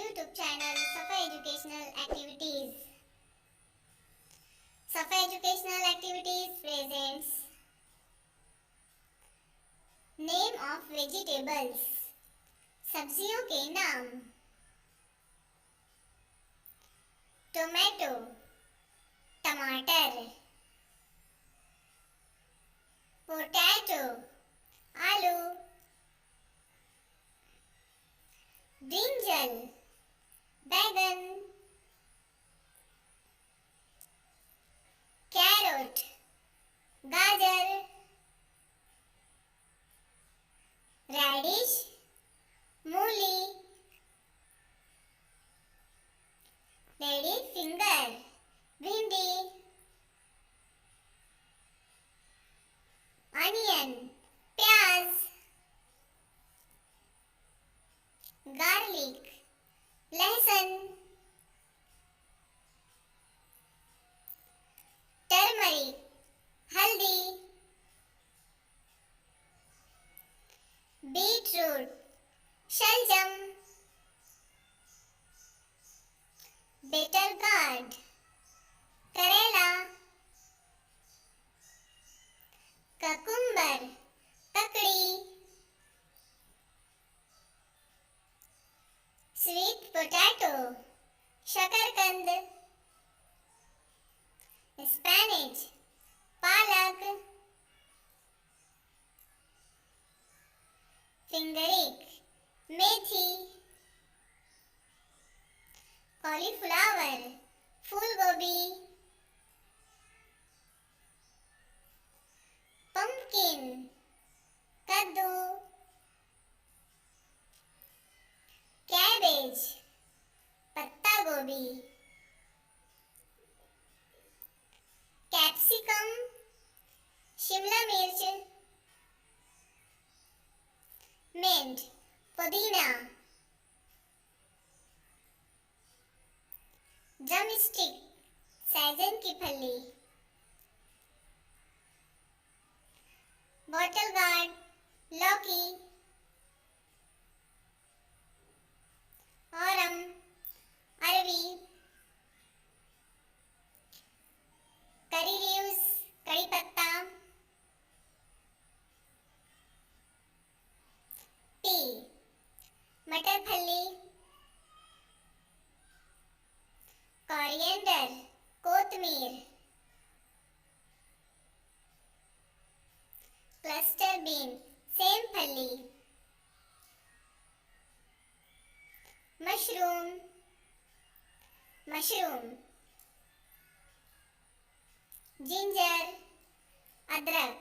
YouTube channel Safa Educational Activities. Safa Educational Activities presents Name of vegetables. सब्जियों के नाम: tomato टमाटर, potato आलू, ब्रिंजल बैगन, कैरोट गाजर, रेडिश मूली, लेडी फिंगर भिंडी, अनियन प्याज, गार्लिक लहसुन, टर्मरिक हल्दी, बीटरूट शलजम, बिटर गार्ड करेला, ककुम्बर ककड़ी, स्वीट पोटैटो शकरकंद, स्पेनिच पालक, फिंगरिक मेथी, कॉलीफ्लावर फूलगोभी, पंपकिन कद्दू, कैबेज पत्ता गोभी, कैप्सिकम शिमला मिर्च, मिंट पुदीना, ड्रमस्टिक सहजन की फली, बॉटल गार्ड लौकी, औरम अरवी, करी लीव्स कड़ी पत्ता, पी मटर फली, कोरिएंडर कोतमीर, क्लस्टर बीन सेम फली, मशरूम जिंजर अदरक,